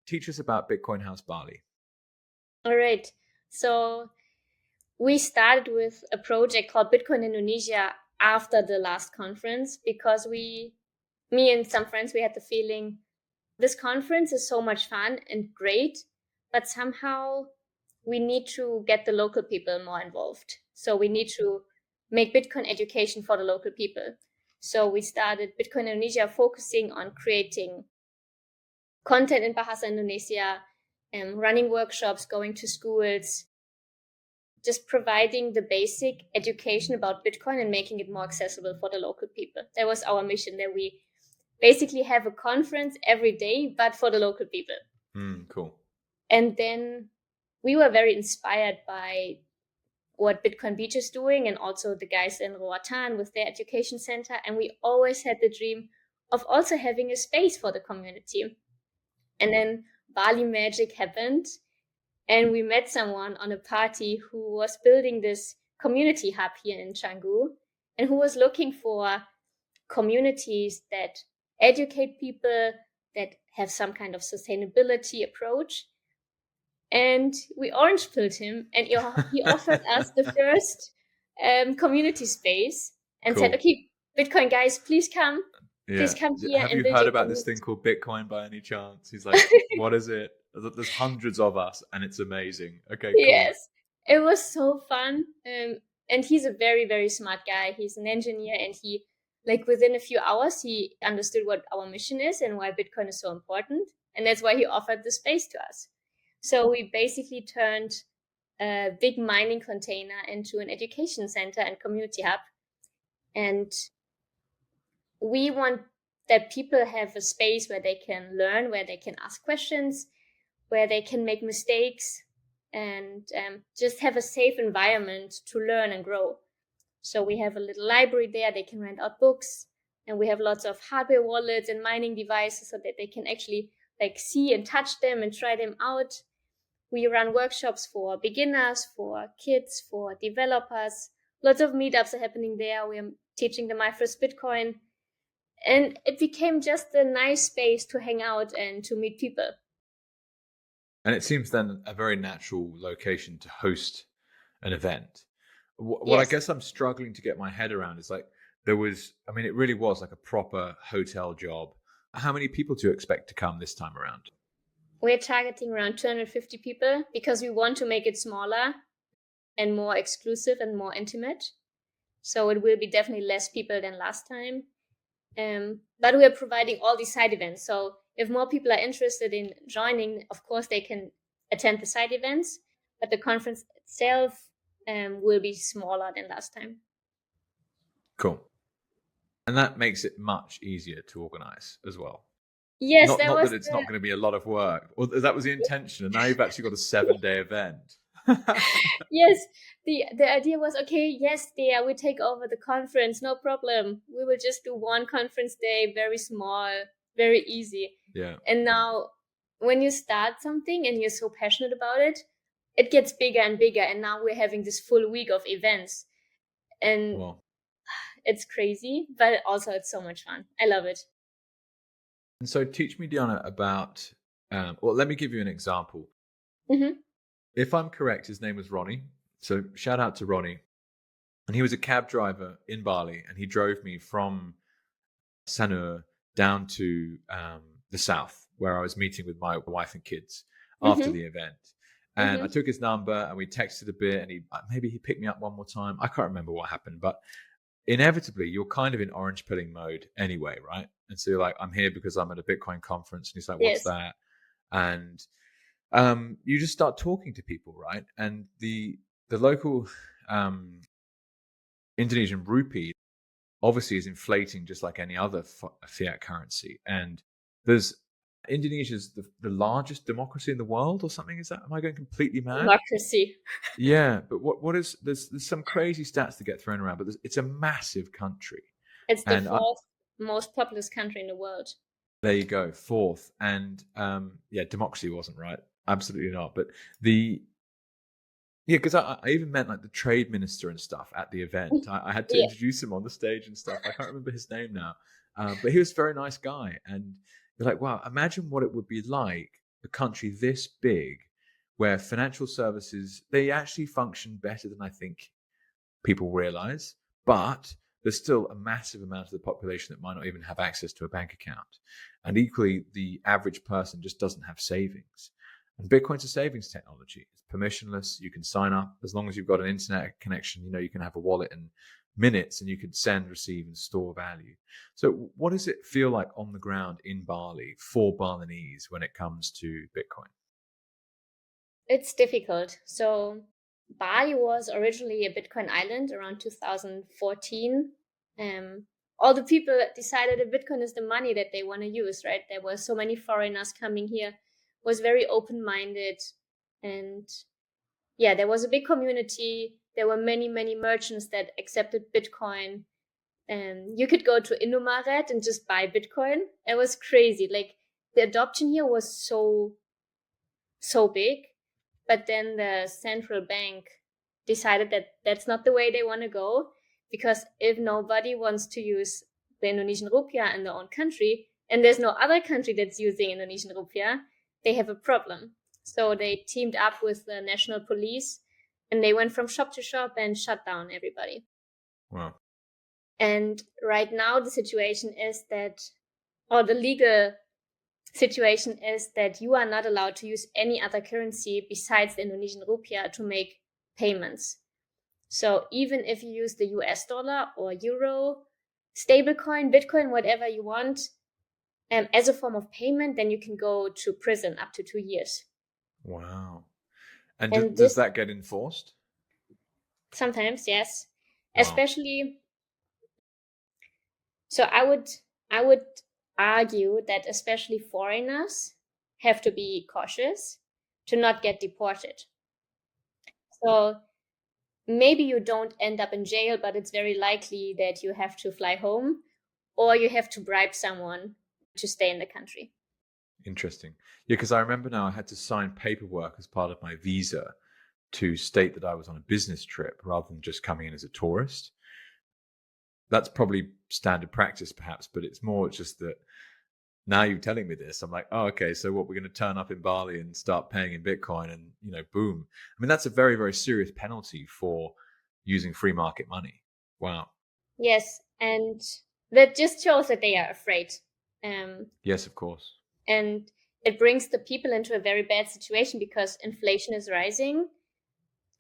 teach us about Bitcoin House Bali. All right. So we started with a project called Bitcoin Indonesia after the last conference because me and some friends, we had the feeling this conference is so much fun and great, but somehow we need to get the local people more involved. So we need to make Bitcoin education for the local people. So we started Bitcoin Indonesia focusing on creating content in Bahasa Indonesia, running workshops, going to schools, just providing the basic education about Bitcoin and making it more accessible for the local people. That was our mission, that we basically have a conference every day, but for the local people. Cool. And then we were very inspired by what Bitcoin Beach is doing and also the guys in Roatan with their education center. And we always had the dream of also having a space for the community. And then Bali Magic happened. And we met someone on a party who was building this community hub here in Canggu and who was looking for communities that educate people, that have some kind of sustainability approach. And we orange pilled him, and he offered us the first community space and said, okay, Bitcoin guys, please come. Yeah. Please come here. Have you heard about this thing called Bitcoin by any chance? He's like, what is it? There's hundreds of us and it's amazing. Okay, cool. Yes, it was so fun. And he's a very, very smart guy. He's an engineer, and he, like, within a few hours, he understood what our mission is and why Bitcoin is so important. And that's why he offered the space to us. So we basically turned a big mining container into an education center and community hub. And we want that people have a space where they can learn, where they can ask questions, where they can make mistakes, and just have a safe environment to learn and grow. So we have a little library there. They can rent out books, and we have lots of hardware wallets and mining devices so that they can actually like see and touch them and try them out. We run workshops for beginners, for kids, for developers. Lots of meetups are happening there. We're teaching them my first Bitcoin. And it became just a nice space to hang out and to meet people. And it seems then a very natural location to host an event. What I guess I'm struggling to get my head around is like, it really was like a proper hotel job. How many people do you expect to come this time around? We're targeting around 250 people because we want to make it smaller and more exclusive and more intimate. So it will be definitely less people than last time. But we are providing all these side events. So if more people are interested in joining, of course, they can attend the side events, but the conference itself will be smaller than last time. Cool. And that makes it much easier to organize as well. Yes, not that it's not going to be a lot of work. Or that was the intention, and now you've actually got a 7-day event. Yes, the idea was, okay, yes, we take over the conference, no problem. We will just do one conference day, very small, very easy. Yeah. And now when you start something and you're so passionate about it, it gets bigger and bigger. And now we're having this full week of events. And it's crazy, but also it's so much fun. I love it. And so teach me, Diana, about, let me give you an example. Mm-hmm. If I'm correct, his name was Ronnie. So shout out to Ronnie. And he was a cab driver in Bali, and he drove me from Sanur down to the south, where I was meeting with my wife and kids after the event. And I took his number and we texted a bit, and maybe he picked me up one more time. I can't remember what happened, but inevitably you're kind of in orange pilling mode anyway, right? And so you're like, I'm here because I'm at a Bitcoin conference. And he's like, what's that? And you just start talking to people, right? And the local Indonesian rupee obviously is inflating just like any other fiat currency. And Indonesia's the largest democracy in the world or something. Is that, am I going completely mad? Democracy. Yeah, but what is, there's some crazy stats to get thrown around, but it's a massive country. It's the fourth most populous country in the world. There you go, fourth. And democracy wasn't right. Absolutely not. But because I even met like the trade minister and stuff at the event. I had to introduce him on the stage and stuff. I can't remember his name now. But he was a very nice guy. And you're like, wow, imagine what it would be like a country this big, where financial services, they actually function better than I think people realize, but there's still a massive amount of the population that might not even have access to a bank account. And equally, the average person just doesn't have savings. And Bitcoin's a savings technology. It's permissionless. You can sign up as long as you've got an internet connection. You can have a wallet in minutes, and you can send, receive, and store value. So what does it feel like on the ground in Bali for Balinese when it comes to Bitcoin? It's difficult. So Bali was originally a Bitcoin island around 2014. All the people decided that Bitcoin is the money that they want to use, right? There were so many foreigners coming here, was very open-minded, and yeah, there was a big community. There were many, many merchants that accepted Bitcoin. You could go to Indomaret and just buy Bitcoin. It was crazy. Like the adoption here was so big, but then the central bank decided that that's not the way they want to go, because if nobody wants to use the Indonesian rupiah in their own country, and there's no other country that's using Indonesian rupiah, they have a problem. So they teamed up with the national police, and they went from shop to shop and shut down everybody. Wow. And right now the situation is that, or the legal situation is that you are not allowed to use any other currency besides the Indonesian rupiah to make payments. So even if you use the US dollar or euro, stablecoin, Bitcoin, whatever you want, as a form of payment, then you can go to prison up to 2 years. Wow. And, And does that get enforced? Sometimes, yes. Wow. Especially, so I would argue that especially foreigners have to be cautious to not get deported. So maybe you don't end up in jail, but it's very likely that you have to fly home, or you have to bribe someone to stay in the country. Interesting. Yeah, because I remember now I had to sign paperwork as part of my visa to state that I was on a business trip rather than just coming in as a tourist. That's probably standard practice, perhaps, but it's more just that now you're telling me this, I'm like, oh, okay, so what, we're going to turn up in Bali and start paying in Bitcoin and, boom. I mean, that's a very, very serious penalty for using free market money. Wow. Yes, and that just shows that they are afraid. Yes, of course. And it brings the people into a very bad situation because inflation is rising.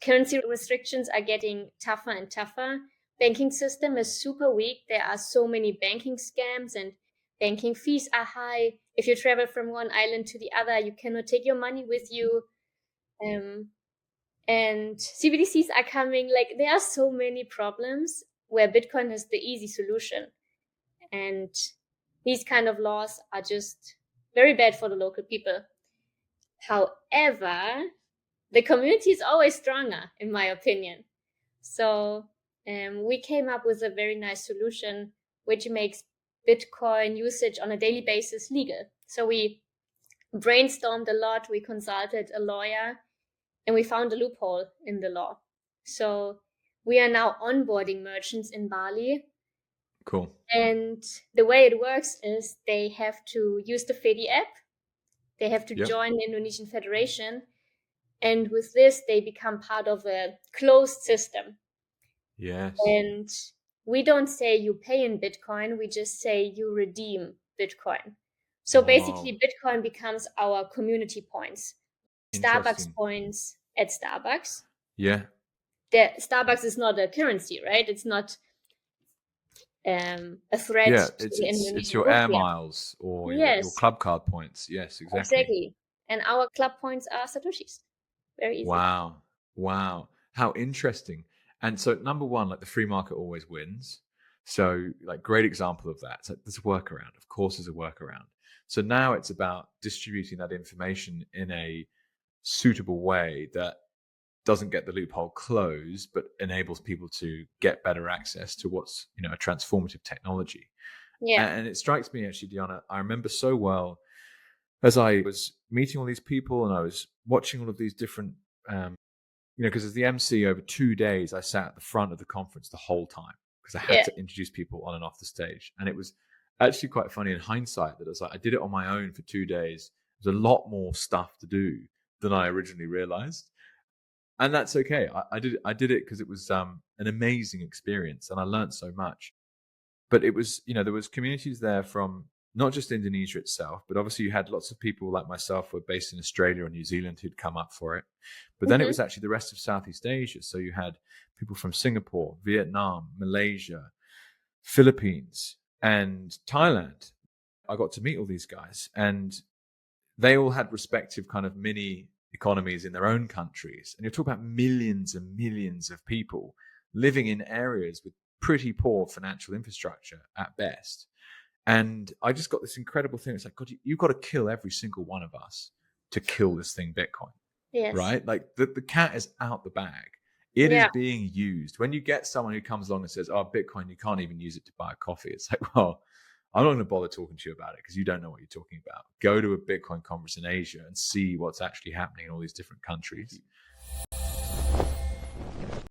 Currency restrictions are getting tougher and tougher. Banking system is super weak. There are so many banking scams, and banking fees are high. If you travel from one island to the other, you cannot take your money with you. And CBDCs are coming. Like, there are so many problems where Bitcoin is the easy solution. And these kind of laws are just very bad for the local people. However, the community is always stronger, in my opinion. So we came up with a very nice solution, which makes Bitcoin usage on a daily basis legal. So we brainstormed a lot, we consulted a lawyer, and we found a loophole in the law. So we are now onboarding merchants in Bali. Cool. And the way it works is they have to use the FEDI app. They have to join the Indonesian Federation. And with this, they become part of a closed system. Yes. And we don't say you pay in Bitcoin, we just say you redeem Bitcoin. So basically, Bitcoin becomes our community points. Starbucks points at Starbucks. Yeah. Starbucks is not a currency, right? It's not a threat. Yeah, it's your air miles or your club card points. Yes, exactly. And our club points are Satoshis. Very easy. Wow. How interesting. And so number one, like the free market always wins. So like great example of that. So there's a workaround. Of course, there's a workaround. So now it's about distributing that information in a suitable way that doesn't get the loophole closed, but enables people to get better access to what's, a transformative technology. Yeah. And it strikes me actually, Diana, I remember so well as I was meeting all these people and I was watching all of these different, because as the MC over 2 days, I sat at the front of the conference the whole time because I had to introduce people on and off the stage. And it was actually quite funny in hindsight that I did it on my own for 2 days. It There's a lot more stuff to do than I originally realized. And that's okay. I did it because it was an amazing experience, and I learned so much. But it was, there was communities there from not just Indonesia itself, but obviously you had lots of people like myself who were based in Australia or New Zealand who'd come up for it. But then it was actually the rest of Southeast Asia. So you had people from Singapore, Vietnam, Malaysia, Philippines, and Thailand. I got to meet all these guys, and they all had respective kind of mini economies in their own countries. And you're talking about millions and millions of people living in areas with pretty poor financial infrastructure at best. And I just got this incredible thing. It's like, God, you've got to kill every single one of us to kill this thing, Bitcoin. Yes. Right? Like the cat is out the bag. It is being used. When you get someone who comes along and says, oh, Bitcoin, you can't even use it to buy a coffee. It's like, well, I'm not going to bother talking to you about it because you don't know what you're talking about. Go to a Bitcoin conference in Asia and see what's actually happening in all these different countries.